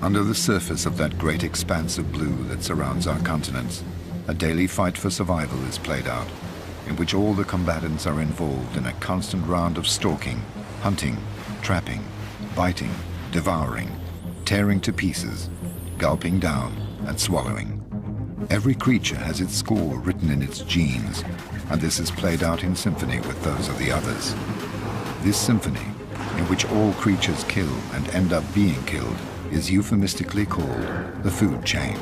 Under the surface of that great expanse of blue that surrounds our continents, a daily fight for survival is played out, in which all the combatants are involved in a constant round of stalking, hunting, trapping, biting, devouring, tearing to pieces, gulping down, and swallowing. Every creature has its score written in its genes, and this is played out in symphony with those of the others. This symphony, in which all creatures kill and end up being killed, is euphemistically called the food chain.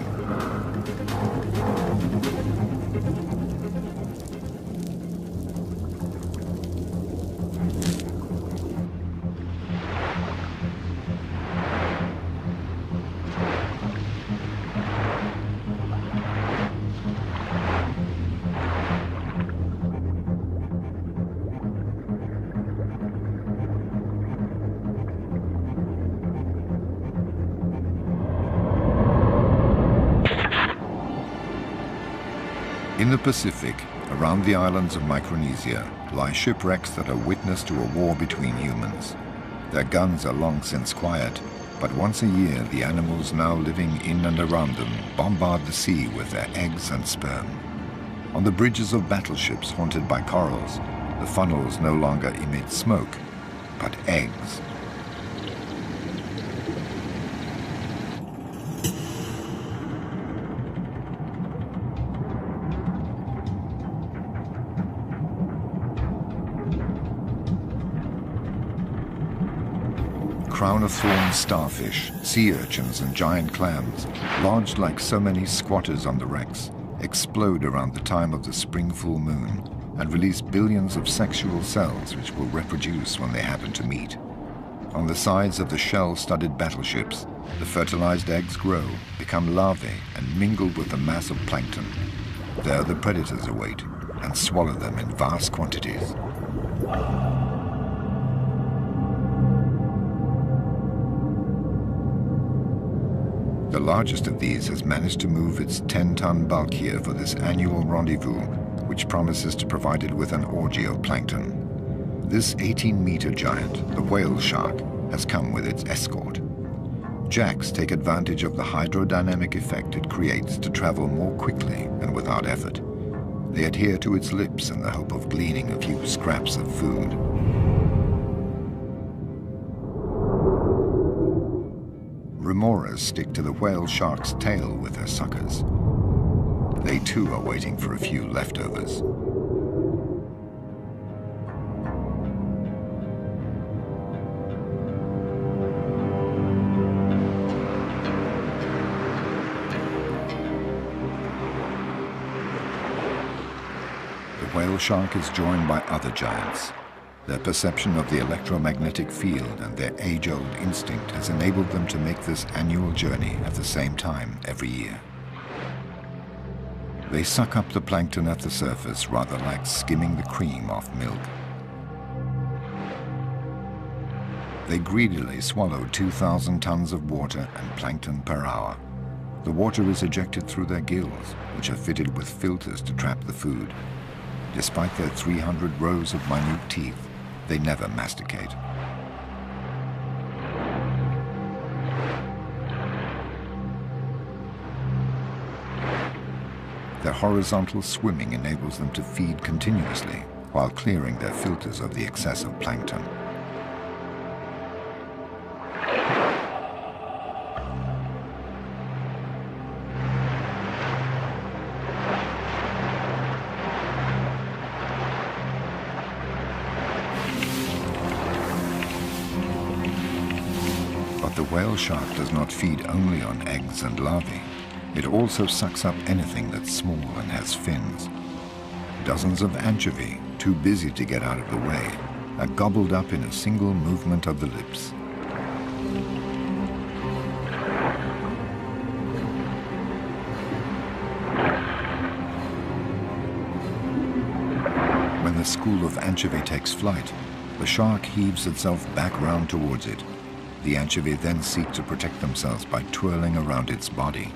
In the Pacific, around the islands of Micronesia, lie shipwrecks that are witness to a war between humans. Their guns are long since quiet, but once a year the animals now living in and around them bombard the sea with their eggs and sperm. On the bridges of battleships haunted by corals, the funnels no longer emit smoke, but eggs. Crown-of-thorns starfish, sea urchins and giant clams, lodged like so many squatters on the wrecks, explode around the time of the spring full moon and release billions of sexual cells which will reproduce when they happen to meet. On the sides of the shell-studded battleships, the fertilized eggs grow, become larvae and mingle with the mass of plankton. There the predators await and swallow them in vast quantities. The largest of these has managed to move its 10-ton bulk here for this annual rendezvous, which promises to provide it with an orgy of plankton. This 18-meter giant, the whale shark, has come with its escort. Jacks take advantage of the hydrodynamic effect it creates to travel more quickly and without effort. They adhere to its lips in the hope of gleaning a few scraps of food. Remoras stick to the whale shark's tail with their suckers. They too are waiting for a few leftovers. The whale shark is joined by other giants. Their perception of the electromagnetic field and their age-old instinct has enabled them to make this annual journey at the same time every year. They suck up the plankton at the surface rather like skimming the cream off milk. They greedily swallow 2,000 tons of water and plankton per hour. The water is ejected through their gills, which are fitted with filters to trap the food. Despite their 300 rows of minute teeth, they never masticate. Their horizontal swimming enables them to feed continuously while clearing their filters of the excessive plankton. But the whale shark does not feed only on eggs and larvae. It also sucks up anything that's small and has fins. Dozens of anchovy, too busy to get out of the way, are gobbled up in a single movement of the lips. When the school of anchovy takes flight, the shark heaves itself back round towards it. The anchovy then seek to protect themselves by twirling around its body.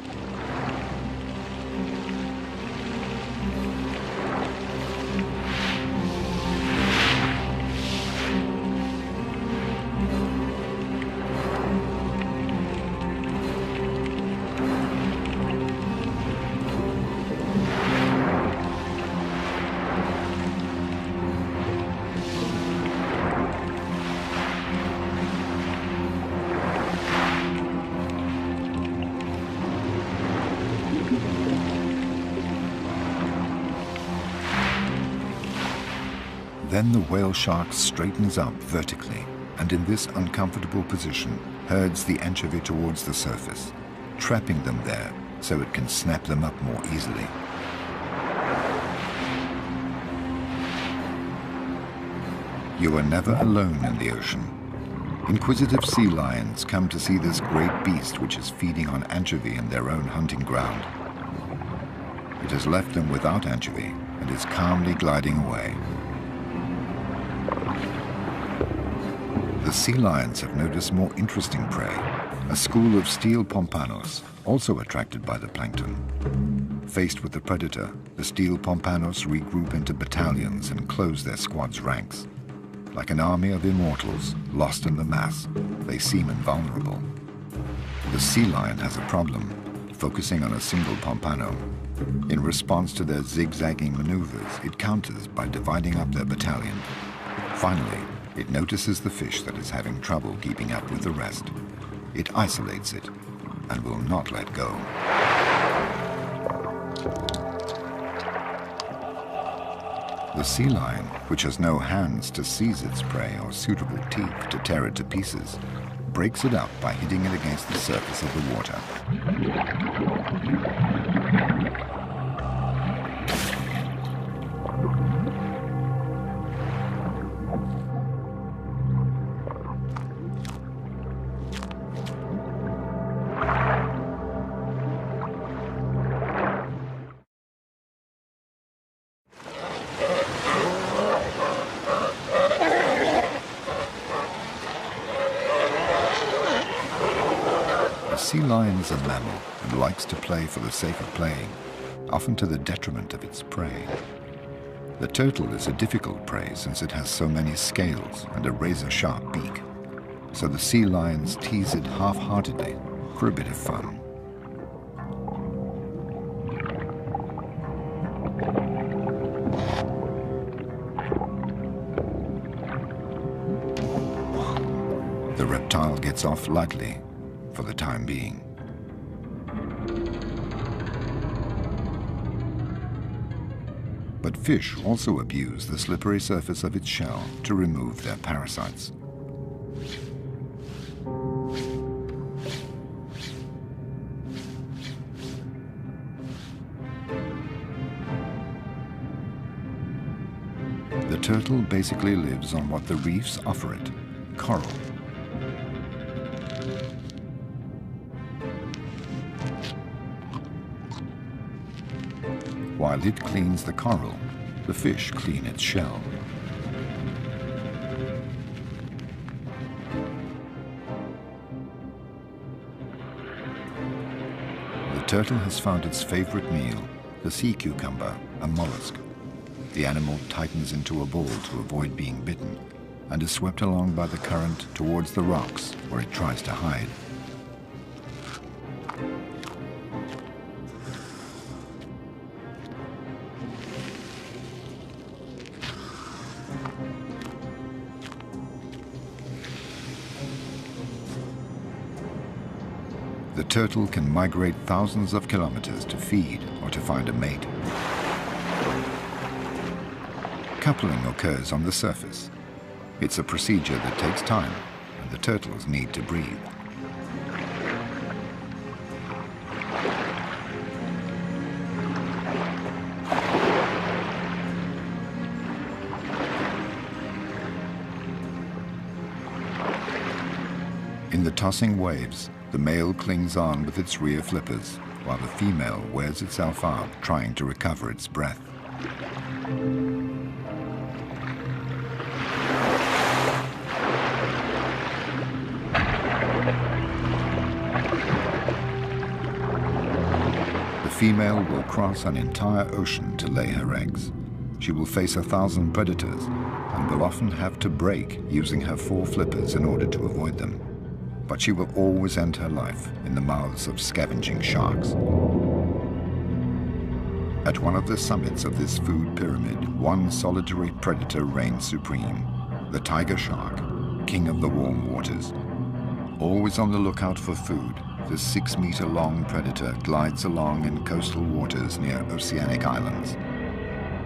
Then the whale shark straightens up vertically, and in this uncomfortable position, herds the anchovy towards the surface, trapping them there so it can snap them up more easily. You are never alone in the ocean. Inquisitive sea lions come to see this great beast which is feeding on anchovy in their own hunting ground. It has left them without anchovy and is calmly gliding away. The sea lions have noticed more interesting prey, a school of steel pompanos, also attracted by the plankton. Faced with the predator, the steel pompanos regroup into battalions and close their squad's ranks. Like an army of immortals, lost in the mass, they seem invulnerable. The sea lion has a problem, focusing on a single pompano. In response to their zigzagging maneuvers, it counters by dividing up their battalion. Finally, it notices the fish that is having trouble keeping up with the rest. It isolates it and will not let go. The sea lion, which has no hands to seize its prey or suitable teeth to tear it to pieces, breaks it up by hitting it against the surface of the water. The sea lion is a mammal and likes to play for the sake of playing, often to the detriment of its prey. The turtle is a difficult prey since it has so many scales and a razor-sharp beak, so the sea lions tease it half-heartedly for a bit of fun. The reptile gets off lightly for the time being. But fish also abuse the slippery surface of its shell to remove their parasites. The turtle basically lives on what the reefs offer it, coral. While it cleans the coral, the fish clean its shell. The turtle has found its favorite meal, the sea cucumber, a mollusk. The animal tightens into a ball to avoid being bitten and is swept along by the current towards the rocks where it tries to hide. The turtle can migrate thousands of kilometers to feed or to find a mate. Coupling occurs on the surface. It's a procedure that takes time, and the turtles need to breathe. In the tossing waves, the male clings on with its rear flippers, while the female wears itself out trying to recover its breath. The female will cross an entire ocean to lay her eggs. She will face 1,000 predators and will often have to break using her 4 flippers in order to avoid them. But she will always end her life in the mouths of scavenging sharks. At one of the summits of this food pyramid, one solitary predator reigns supreme, the tiger shark, king of the warm waters. Always on the lookout for food, this 6-meter-long predator glides along in coastal waters near oceanic islands.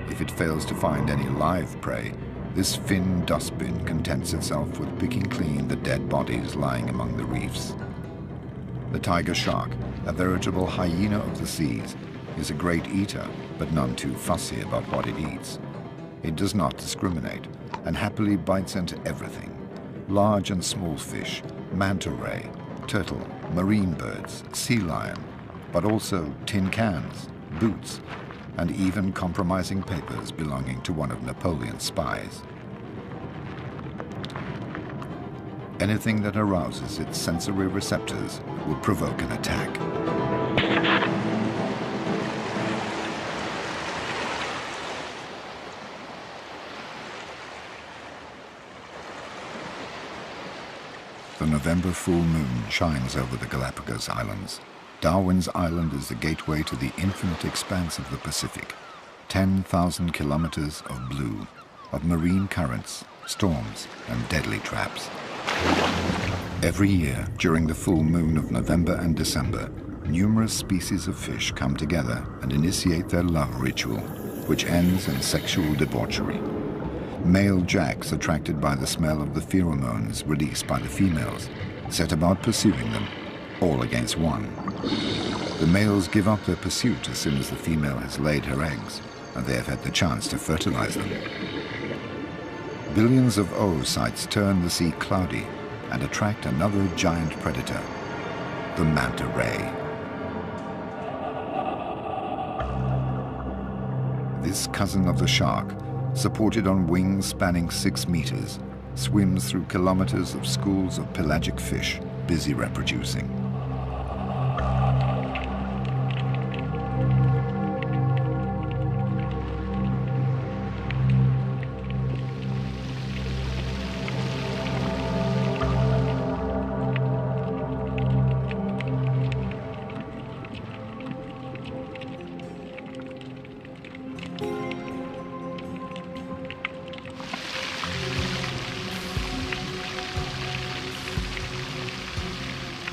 If it fails to find any live prey, This fin dustbin contents itself with picking clean the dead bodies lying among the reefs. The tiger shark, a veritable hyena of the seas, is a great eater, but none too fussy about what it eats. It does not discriminate, and happily bites into everything. Large and small fish, manta ray, turtle, marine birds, sea lion, but also tin cans, boots, and even compromising papers belonging to one of Napoleon's spies. Anything that arouses its sensory receptors will provoke an attack. The November full moon shines over the Galapagos Islands. Darwin's Island is the gateway to the infinite expanse of the Pacific. 10,000 kilometers of blue, of marine currents, storms, and deadly traps. Every year, during the full moon of November and December, numerous species of fish come together and initiate their love ritual, which ends in sexual debauchery. Male jacks, attracted by the smell of the pheromones released by the females, set about pursuing them, all against one. The males give up their pursuit as soon as the female has laid her eggs, and they have had the chance to fertilize them. Billions of oocytes turn the sea cloudy and attract another giant predator, the manta ray. This cousin of the shark, supported on wings spanning 6 meters, swims through kilometers of schools of pelagic fish busy reproducing.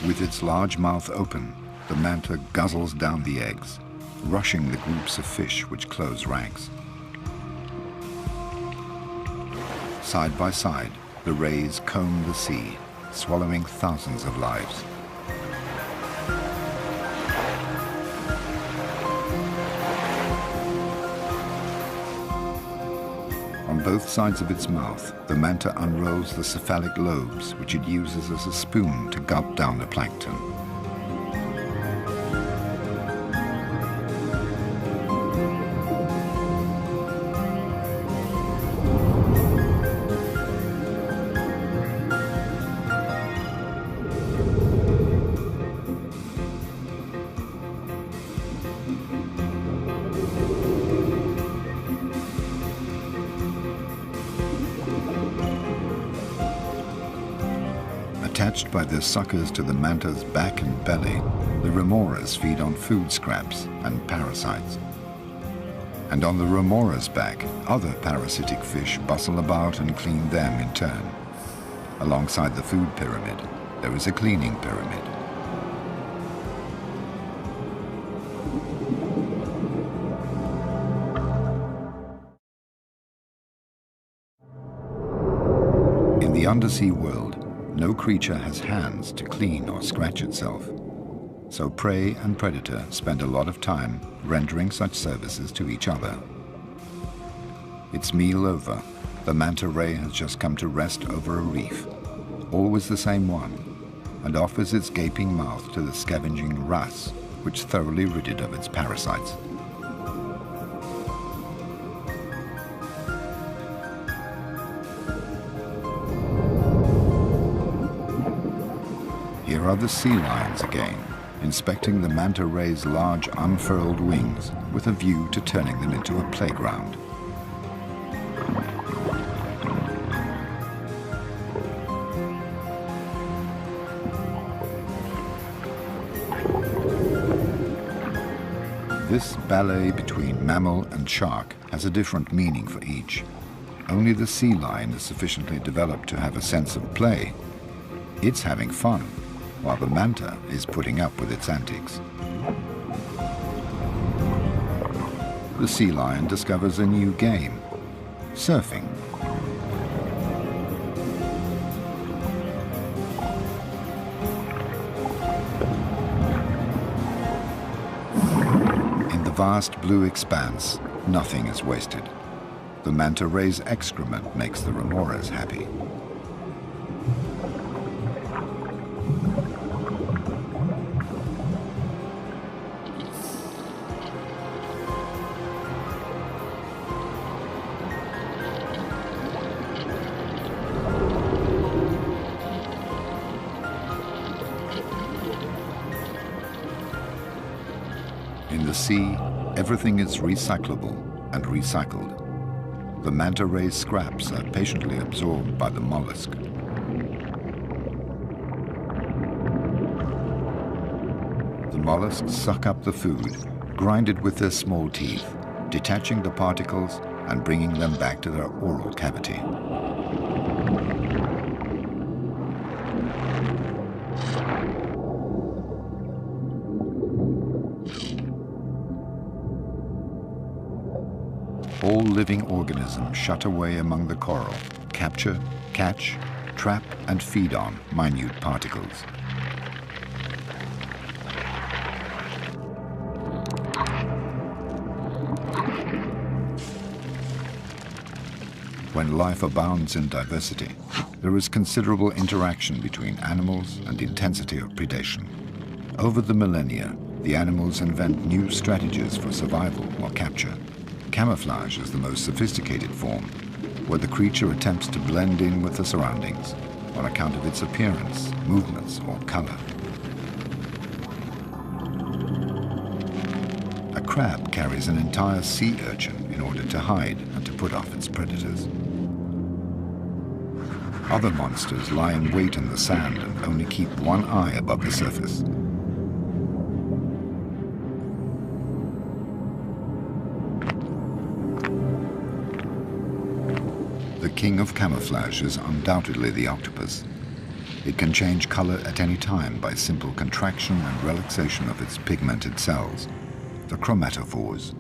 With its large mouth open, the manta guzzles down the eggs, rushing the groups of fish which close ranks. Side by side, the rays comb the sea, swallowing thousands of lives. On both sides of its mouth, the manta unrolls the cephalic lobes, which it uses as a spoon to gulp down the plankton. Attached by their suckers to the manta's back and belly, the remoras feed on food scraps and parasites. And on the remora's back, other parasitic fish bustle about and clean them in turn. Alongside the food pyramid, there is a cleaning pyramid. In the undersea world, no creature has hands to clean or scratch itself. So prey and predator spend a lot of time rendering such services to each other. Its meal over, the manta ray has just come to rest over a reef, always the same one, and offers its gaping mouth to the scavenging wrasse, which thoroughly rid it of its parasites. Here are the sea lions again, inspecting the manta ray's large unfurled wings with a view to turning them into a playground. This ballet between mammal and shark has a different meaning for each. Only the sea lion is sufficiently developed to have a sense of play. It's having fun, while the manta is putting up with its antics. The sea lion discovers a new game, surfing. vast blue expanse, nothing is wasted. The manta ray's excrement makes the remoras happy. In the sea, everything is recyclable and recycled. The manta ray scraps are patiently absorbed by the mollusk. The mollusks suck up the food, grind it with their small teeth, detaching the particles and bringing them back to their oral cavity. All living organisms shut away among the coral, capture, catch, trap and feed on minute particles. When life abounds in diversity, there is considerable interaction between animals and intensity of predation. Over the millennia, the animals invent new strategies for survival or capture. Camouflage is the most sophisticated form, where the creature attempts to blend in with the surroundings on account of its appearance, movements, or color. A crab carries an entire sea urchin in order to hide and to put off its predators. Other monsters lie in wait in the sand and only keep one eye above the surface. The king of camouflage is undoubtedly the octopus. It can change color at any time by simple contraction and relaxation of its pigmented cells, the chromatophores.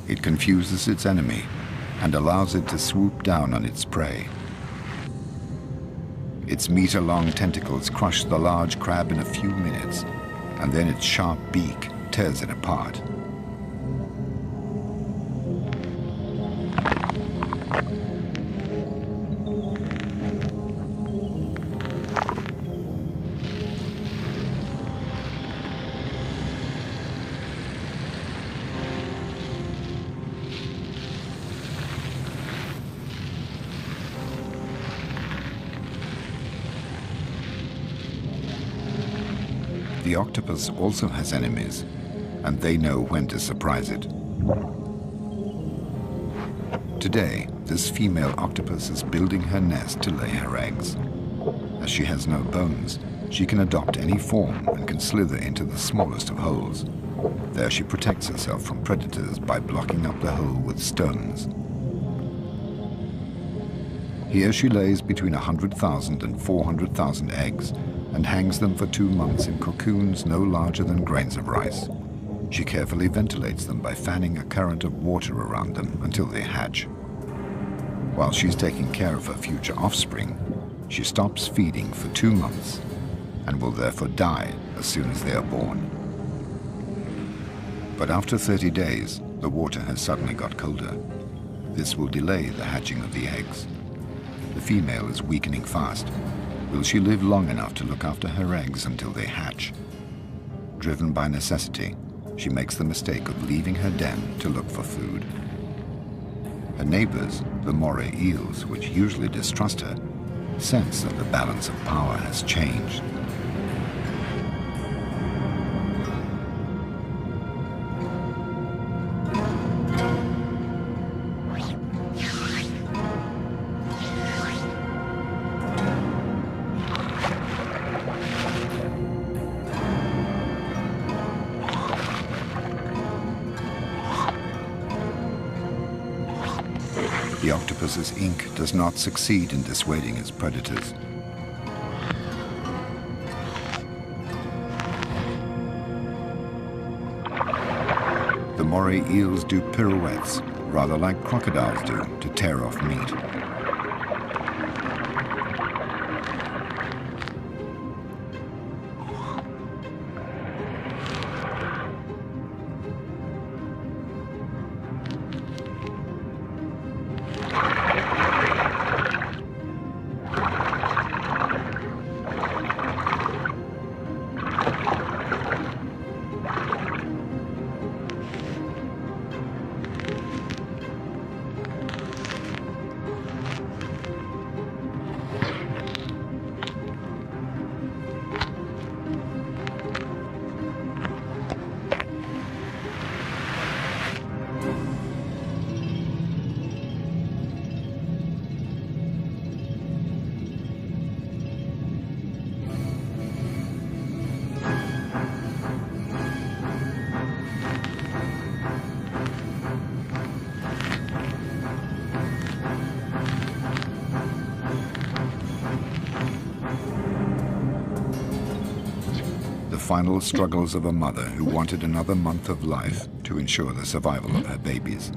It confuses its enemy and allows it to swoop down on its prey. Its meter-long tentacles crush the large crab in a few minutes, and then its sharp beak tears it apart. The octopus also has enemies, and they know when to surprise it. Today, this female octopus is building her nest to lay her eggs. As she has no bones, she can adopt any form and can slither into the smallest of holes. There she protects herself from predators by blocking up the hole with stones. Here she lays between 100,000 and 400,000 eggs and hangs them for 2 months in cocoons no larger than grains of rice. She carefully ventilates them by fanning a current of water around them until they hatch. While she's taking care of her future offspring, she stops feeding for 2 months and will therefore die as soon as they are born. But after 30 days, the water has suddenly got colder. This will delay the hatching of the eggs. The female is weakening fast. Will she live long enough to look after her eggs until they hatch? Driven by necessity, she makes the mistake of leaving her den to look for food. Her neighbors, the moray eels, which usually distrust her, sense that the balance of power has changed. The octopus's ink does not succeed in dissuading its predators. The moray eels do pirouettes, rather like crocodiles do, to tear off meat. final struggles of a mother who wanted another month of life to ensure the survival of her babies.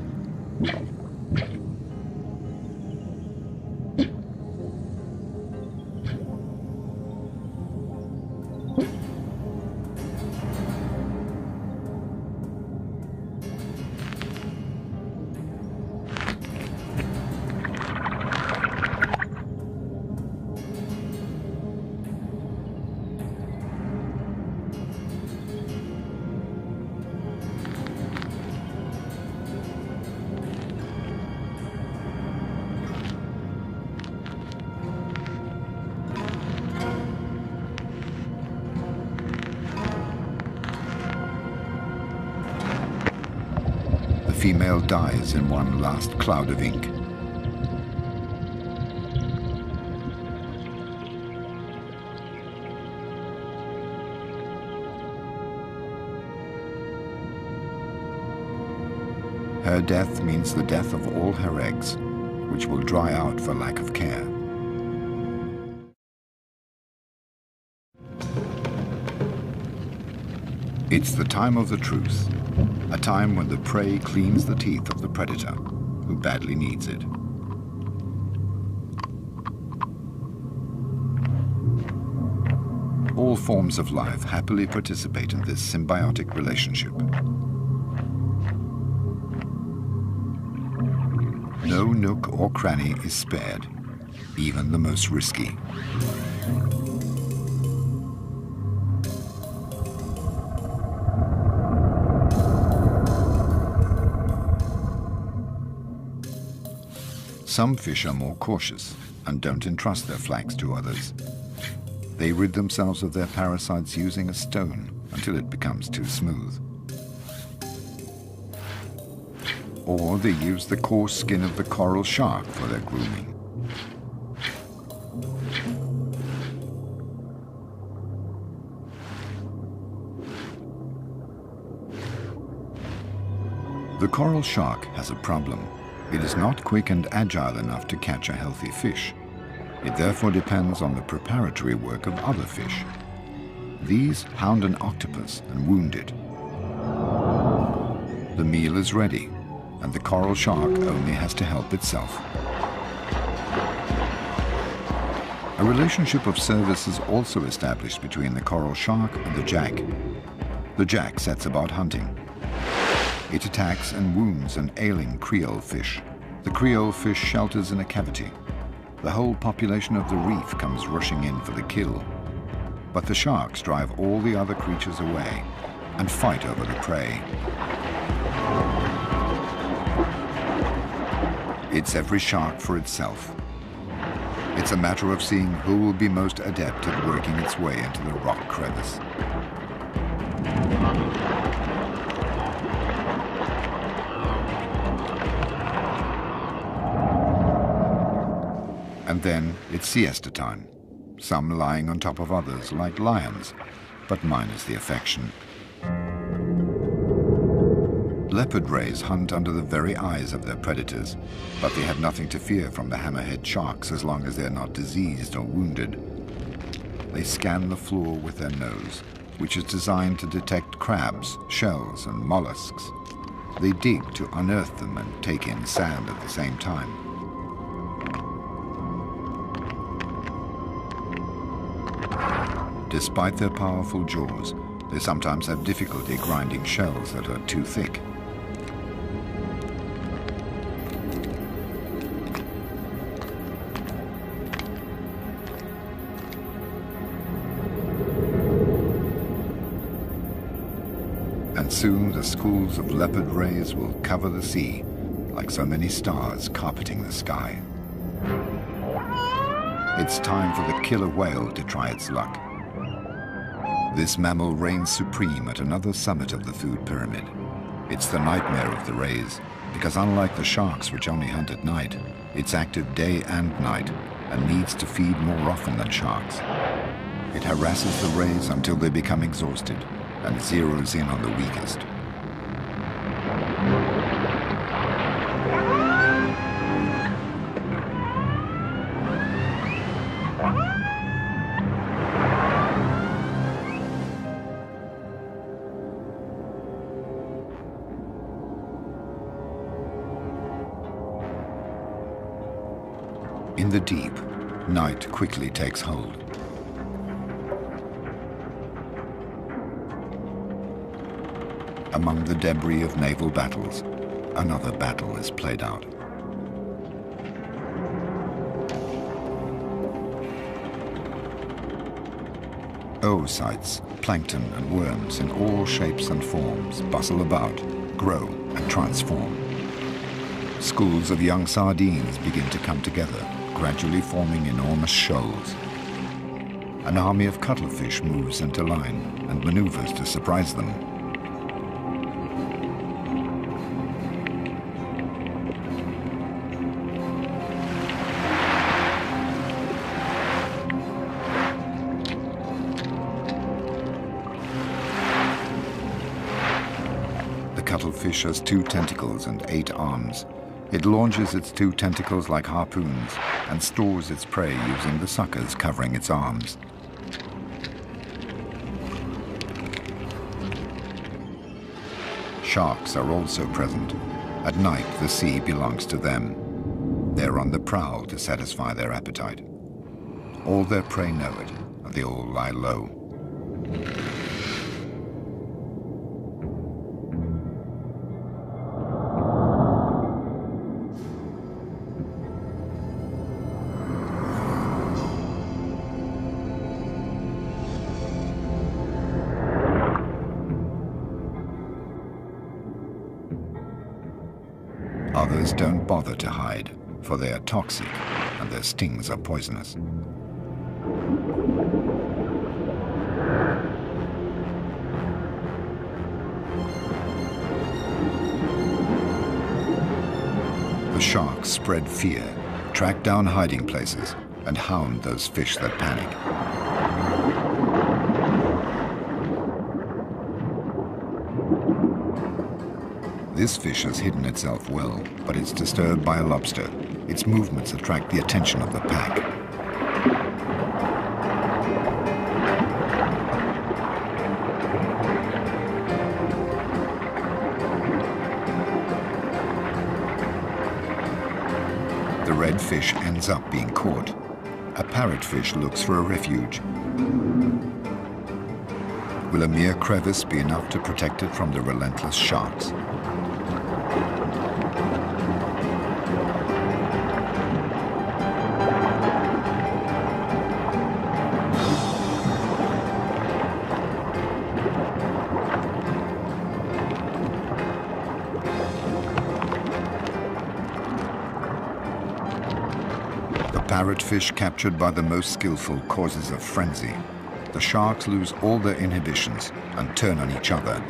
The female dies in one last cloud of ink. Her death means the death of all her eggs, which will dry out for lack of care. It's the time of the truth, a time when the prey cleans the teeth of the predator, who badly needs it. All forms of life happily participate in this symbiotic relationship. No nook or cranny is spared, even the most risky. Some fish are more cautious and don't entrust their flanks to others. They rid themselves of their parasites using a stone until it becomes too smooth. Or they use the coarse skin of the coral shark for their grooming. The coral shark has a problem. It is not quick and agile enough to catch a healthy fish. It therefore depends on the preparatory work of other fish. These hound an octopus and wound it. The meal is ready, and the coral shark only has to help itself. A relationship of service is also established between the coral shark and the jack. The jack sets about hunting. It attacks and wounds an ailing creole fish. The creole fish shelters in a cavity. The whole population of the reef comes rushing in for the kill. But the sharks drive all the other creatures away and fight over the prey. It's every shark for itself. It's a matter of seeing who will be most adept at working its way into the rock crevice. And then it's siesta time, some lying on top of others like lions, but minus the affection. Leopard rays hunt under the very eyes of their predators, but they have nothing to fear from the hammerhead sharks as long as they're not diseased or wounded. They scan the floor with their nose, which is designed to detect crabs, shells, and mollusks. They dig to unearth them and take in sand at the same time. Despite their powerful jaws, they sometimes have difficulty grinding shells that are too thick. And soon the schools of leopard rays will cover the sea like so many stars carpeting the sky. It's time for the killer whale to try its luck. This mammal reigns supreme at another summit of the food pyramid. It's the nightmare of the rays, because unlike the sharks, which only hunt at night, it's active day and night and needs to feed more often than sharks. It harasses the rays until they become exhausted and zeroes in on the weakest. In the deep, night quickly takes hold. Among the debris of naval battles, another battle is played out. Oocytes, plankton and worms in all shapes and forms bustle about, grow and transform. Schools of young sardines begin to come together, gradually forming enormous shoals. An army of cuttlefish moves into line and maneuvers to surprise them. The cuttlefish has 2 tentacles and 8 arms. It launches its 2 tentacles like harpoons and stores its prey using the suckers covering its arms. Sharks are also present. At night, the sea belongs to them. They're on the prowl to satisfy their appetite. All their prey know it, and they all lie low. Others don't bother to hide, for they are toxic and their stings are poisonous. The sharks spread fear, track down hiding places, and hound those fish that panic. This fish has hidden itself well, but it's disturbed by a lobster. Its movements attract the attention of the pack. The red fish ends up being caught. A parrotfish looks for a refuge. Will a mere crevice be enough to protect it from the relentless sharks? Parrotfish captured by the most skillful causes a frenzy. The sharks lose all their inhibitions and turn on each other.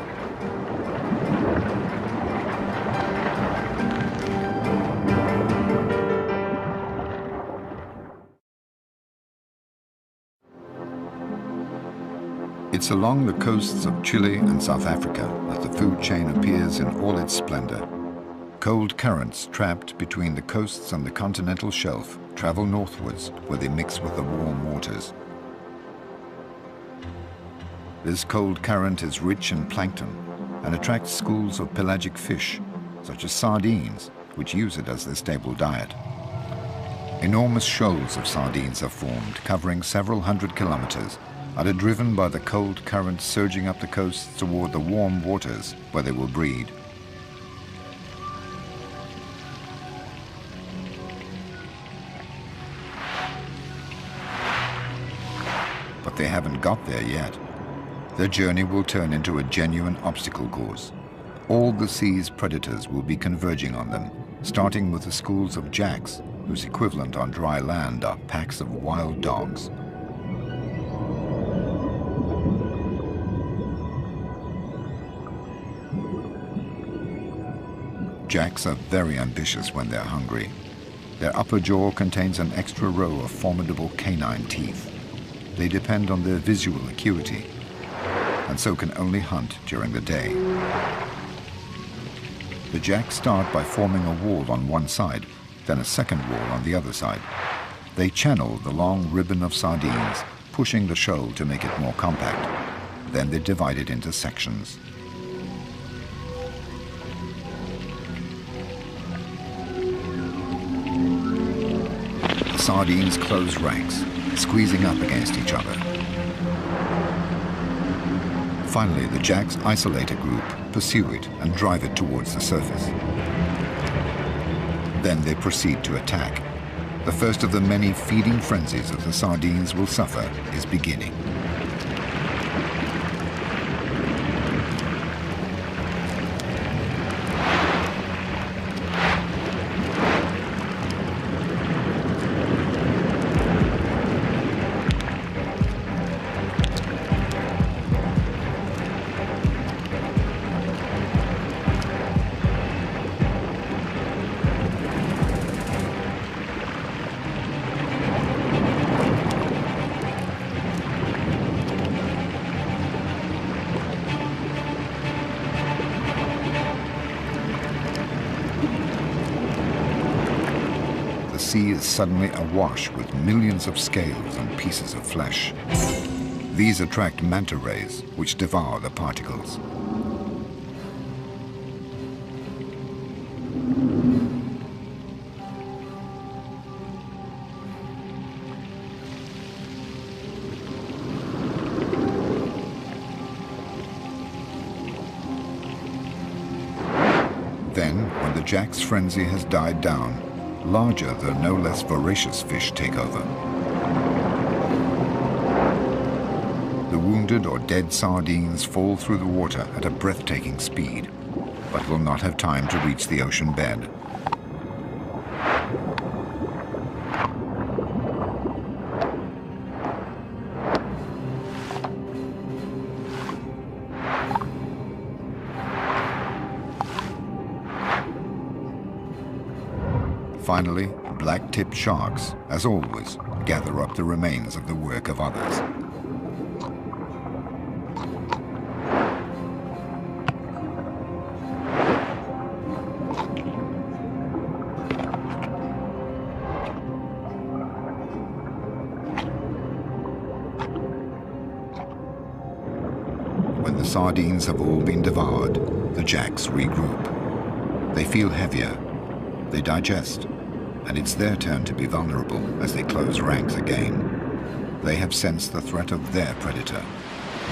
It's along the coasts of Chile and South Africa that the food chain appears in all its splendor. Cold currents trapped between the coasts and the continental shelf travel northwards where they mix with the warm waters. This cold current is rich in plankton and attracts schools of pelagic fish, such as sardines, which use it as their staple diet. Enormous shoals of sardines are formed, covering several hundred kilometers, and are driven by the cold current surging up the coasts toward the warm waters where they will breed. But they haven't got there yet. Their journey will turn into a genuine obstacle course. All the sea's predators will be converging on them, starting with the schools of jacks, whose equivalent on dry land are packs of wild dogs. Jacks are very ambitious when they're hungry. Their upper jaw contains an extra row of formidable canine teeth. They depend on their visual acuity, and so can only hunt during the day. The jacks start by forming a wall on one side, then a second wall on the other side. They channel the long ribbon of sardines, pushing the shoal to make it more compact. Then they divide it into sections. sardines close ranks, squeezing up against each other. Finally, the jacks isolate a group, pursue it, and drive it towards the surface. Then they proceed to attack. The first of the many feeding frenzies that the sardines will suffer is beginning. The sea is suddenly awash with millions of scales and pieces of flesh. These attract manta rays, which devour the particles. Then, when the jack's frenzy has died down, larger though no less voracious fish take over. The wounded or dead sardines fall through the water at a breathtaking speed, but will not have time to reach the ocean bed. Finally, black-tipped sharks, as always, gather up the remains of the work of others. When the sardines have all been devoured, the jacks regroup. They feel heavier, they digest, and it's their turn to be vulnerable as they close ranks again. They have sensed the threat of their predator,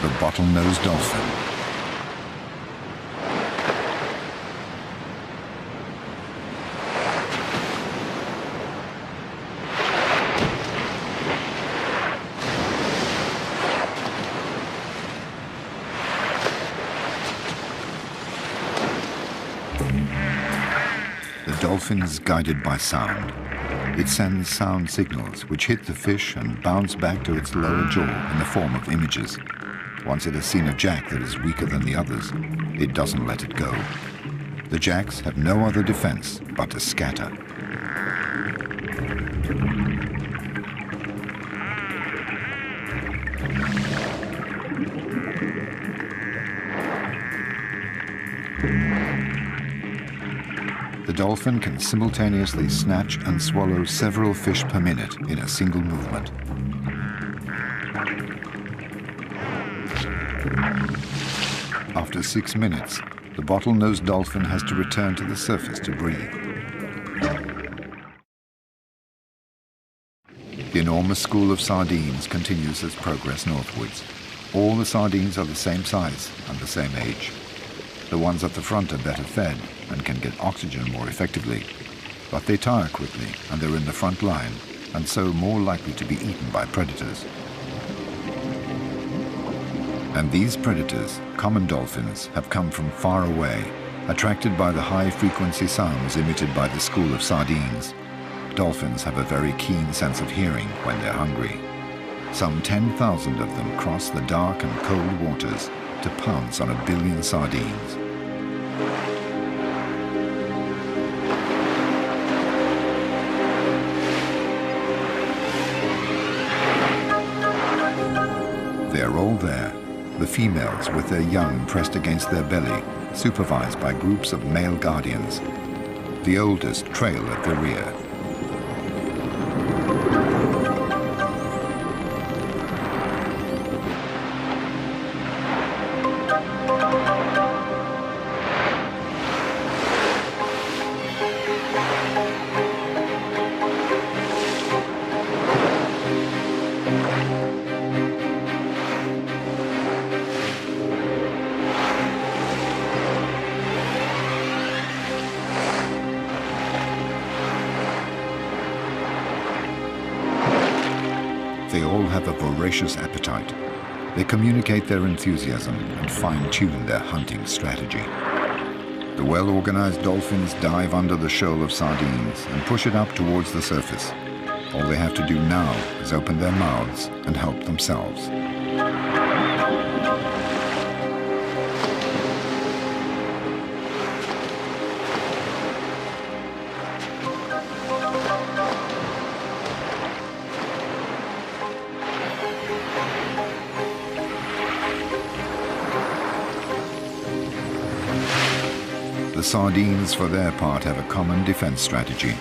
the bottlenose dolphin. The dolphin is guided by sound. It sends sound signals which hit the fish and bounce back to its lower jaw in the form of images. Once it has seen a jack that is weaker than the others, it doesn't let it go. The jacks have no other defense but to scatter. The dolphin can simultaneously snatch and swallow several fish per minute in a single movement. After 6 minutes, the bottlenose dolphin has to return to the surface to breathe. The enormous school of sardines continues its progress northwards. All the sardines are the same size and the same age. The ones at the front are better fed and can get oxygen more effectively, but they tire quickly and they're in the front line, and so more likely to be eaten by predators. And these predators, common dolphins, have come from far away, attracted by the high-frequency sounds emitted by the school of sardines. Dolphins have a very keen sense of hearing when they're hungry. Some 10,000 of them cross the dark and cold waters to pounce on 1 billion sardines. They're all there, the females with their young pressed against their belly, supervised by groups of male guardians. The oldest trail at the rear. They all have a voracious appetite. They communicate their enthusiasm and fine-tune their hunting strategy. The well-organized dolphins dive under the shoal of sardines and push it up towards the surface. All they have to do now is open their mouths and help themselves. The sardines, for their part, have a common defense strategy.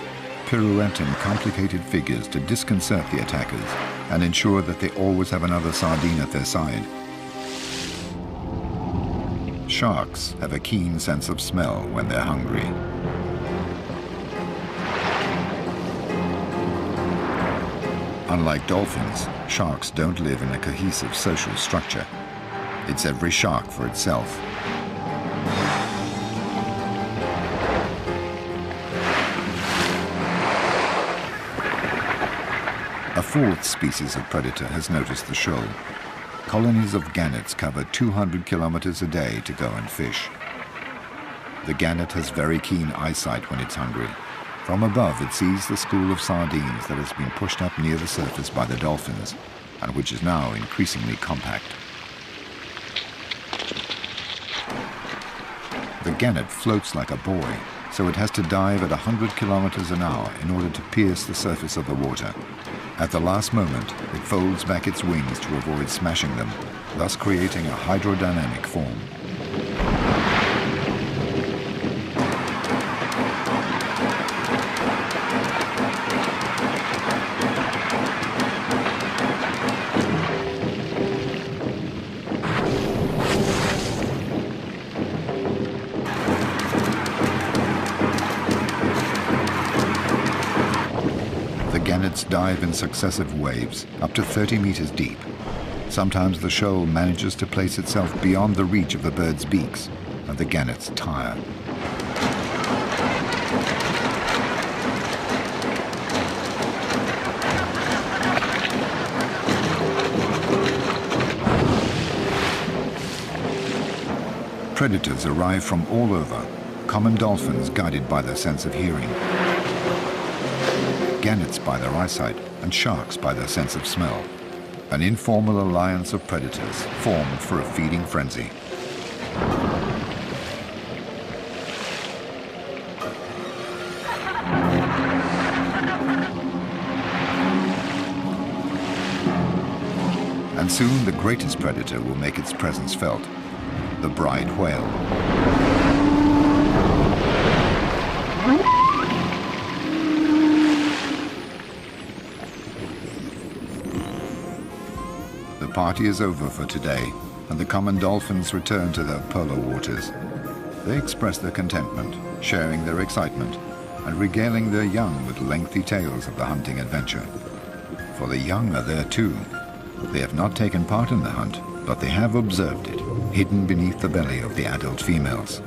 Pirouette in complicated figures to disconcert the attackers and ensure that they always have another sardine at their side. Sharks have a keen sense of smell when they're hungry. Unlike dolphins, sharks don't live in a cohesive social structure. It's every shark for itself. A fourth species of predator has noticed the shoal. Colonies of gannets cover 200 kilometers a day to go and fish. The gannet has very keen eyesight when it's hungry. From above, it sees the school of sardines that has been pushed up near the surface by the dolphins, and which is now increasingly compact. The gannet floats like a buoy, so it has to dive at 100 kilometers an hour in order to pierce the surface of the water. At the last moment, it folds back its wings to avoid smashing them, thus creating a hydrodynamic form. Gannets dive in successive waves, up to 30 meters deep. Sometimes the shoal manages to place itself beyond the reach of the birds' beaks, and the gannets tire. Predators arrive from all over, common dolphins guided by their sense of hearing, gannets by their eyesight, and sharks by their sense of smell. An informal alliance of predators formed for a feeding frenzy. And soon the greatest predator will make its presence felt, the bride whale. The party is over for today, and the common dolphins return to their polar waters. They express their contentment, sharing their excitement, and regaling their young with lengthy tales of the hunting adventure. For the young are there too. They have not taken part in the hunt, but they have observed it, hidden beneath the belly of the adult females.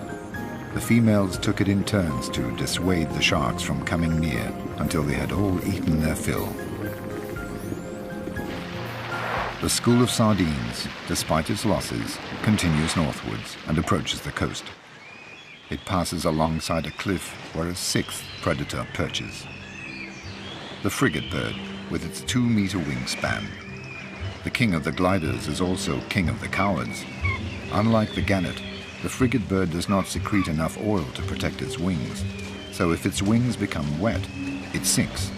The females took it in turns to dissuade the sharks from coming near until they had all eaten their fill. The school of sardines, despite its losses, continues northwards and approaches the coast. It passes alongside a cliff where a sixth predator perches. The frigate bird, with its 2-meter wingspan. The king of the gliders is also king of the cowards. Unlike the gannet, the frigate bird does not secrete enough oil to protect its wings, so if its wings become wet, it sinks.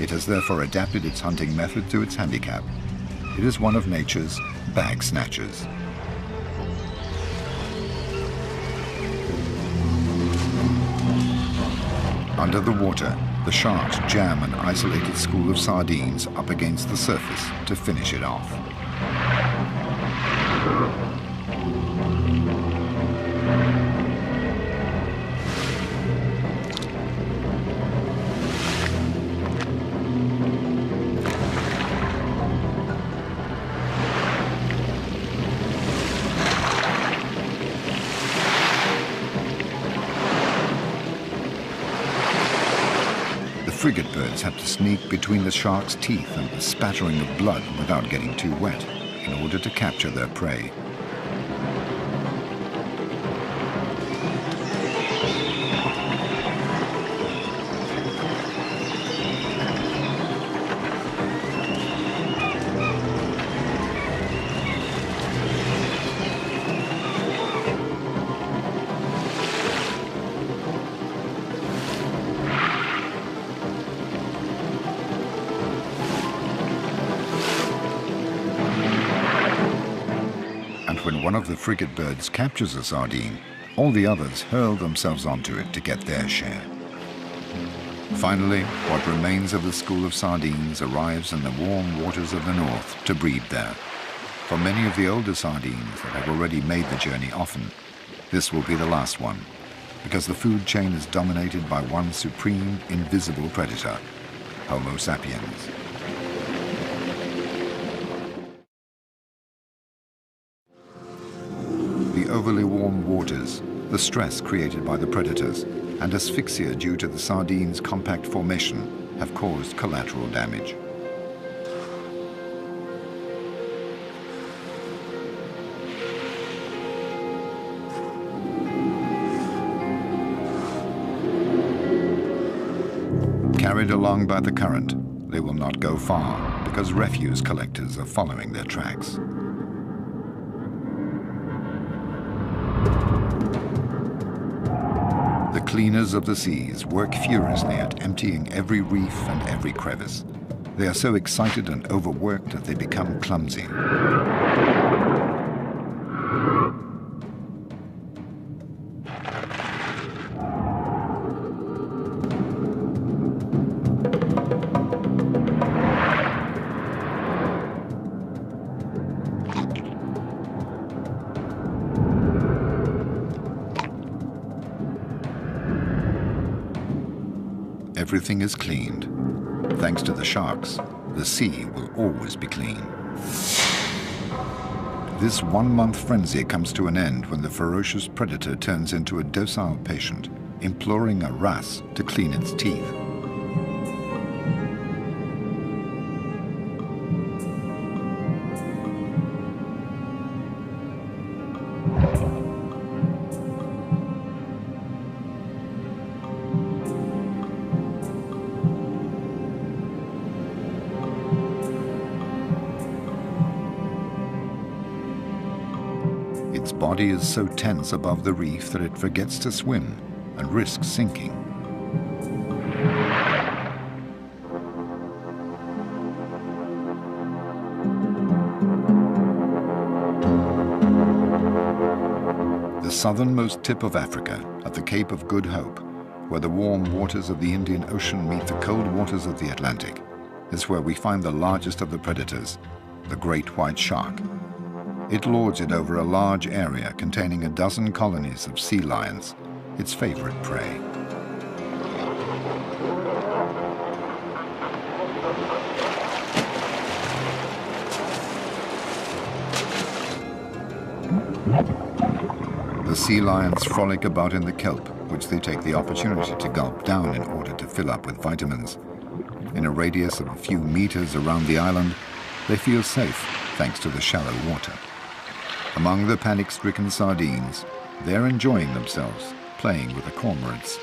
It has therefore adapted its hunting method to its handicap. It is one of nature's bag snatchers. Under the water, the sharks jam an isolated school of sardines up against the surface to finish it off. frigate birds have to sneak between the shark's teeth and the spattering of blood without getting too wet in order to capture their prey. When one of the frigate birds captures a sardine, all the others hurl themselves onto it to get their share. Finally, what remains of the school of sardines arrives in the warm waters of the north to breed there. For many of the older sardines that have already made the journey often, this will be the last one, because the food chain is dominated by one supreme, invisible predator, Homo sapiens. The overly warm waters, the stress created by the predators, and asphyxia due to the sardine's compact formation have caused collateral damage. Carried along by the current, they will not go far because refuse collectors are following their tracks. The cleaners of the seas work furiously at emptying every reef and every crevice. They are so excited and overworked that they become clumsy. Everything is cleaned. Thanks to the sharks, the sea will always be clean. This one-month frenzy comes to an end when the ferocious predator turns into a docile patient, imploring a wrasse to clean its teeth. Its body is so tense above the reef that it forgets to swim and risks sinking. The southernmost tip of Africa, at the Cape of Good Hope, where the warm waters of the Indian Ocean meet the cold waters of the Atlantic, is where we find the largest of the predators, the great white shark. It lords it over a large area containing a dozen colonies of sea lions, its favorite prey. The sea lions frolic about in the kelp, which they take the opportunity to gulp down in order to fill up with vitamins. In a radius of a few meters around the island, they feel safe thanks to the shallow water. Among the panic-stricken sardines, they're enjoying themselves, playing with the cormorants.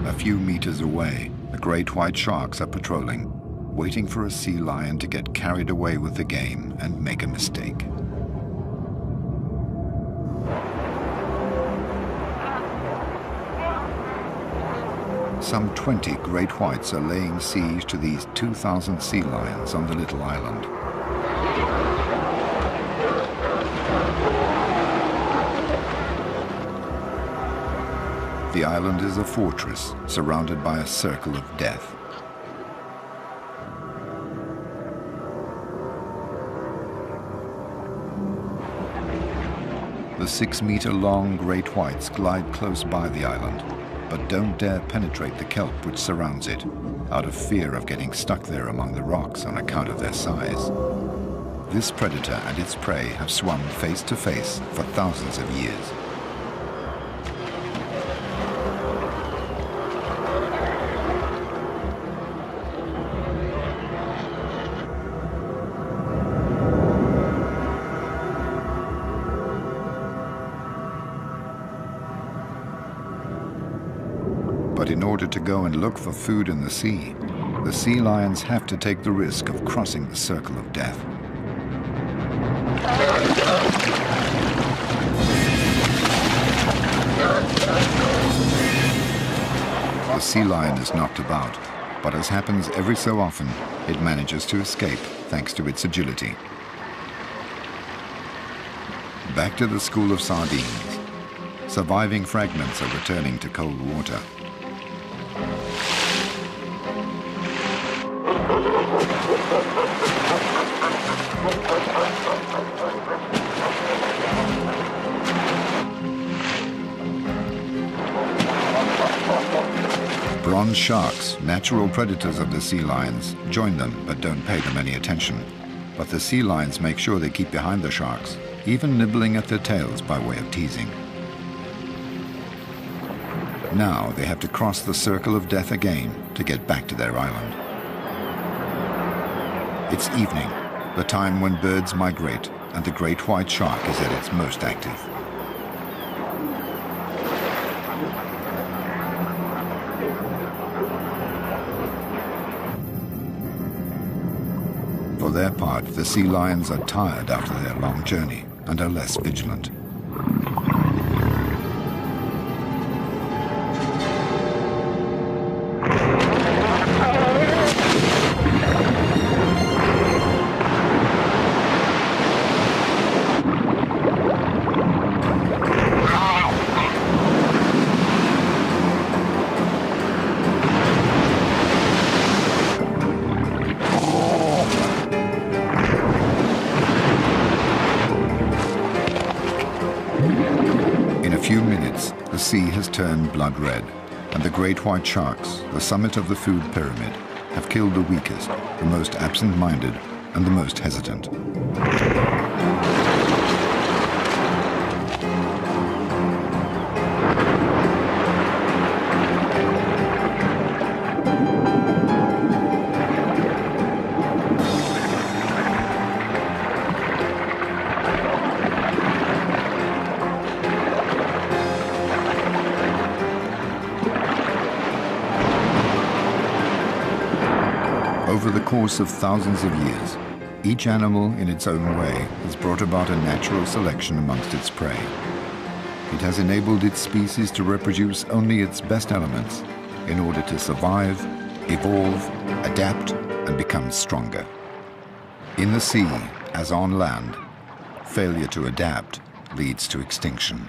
A few meters away, the great white sharks are patrolling, waiting for a sea lion to get carried away with the game and make a mistake. Some 20 great whites are laying siege to these 2,000 sea lions on the little island. The island is a fortress surrounded by a circle of death. The 6-meter-long great whites glide close by the island, but don't dare penetrate the kelp which surrounds it, out of fear of getting stuck there among the rocks on account of their size. This predator and its prey have swum face to face for thousands of years. But in order to go and look for food in the sea lions have to take the risk of crossing the circle of death. The sea lion is knocked about, but as happens every so often, it manages to escape thanks to its agility. Back to the school of sardines. Surviving fragments are returning to cold water. Bronze sharks, natural predators of the sea lions, join them but don't pay them any attention. But the sea lions make sure they keep behind the sharks, even nibbling at their tails by way of teasing. Now they have to cross the circle of death again to get back to their island. It's evening, the time when birds migrate and the great white shark is at its most active. For their part, the sea lions are tired after their long journey and are less vigilant. A few minutes, the sea has turned blood red, and the great white sharks, the summit of the food pyramid, have killed the weakest, the most absent-minded, and the most hesitant. Over the course of thousands of years, each animal in its own way has brought about a natural selection amongst its prey. It has enabled its species to reproduce only its best elements in order to survive, evolve, adapt, and become stronger. In the sea, as on land, failure to adapt leads to extinction.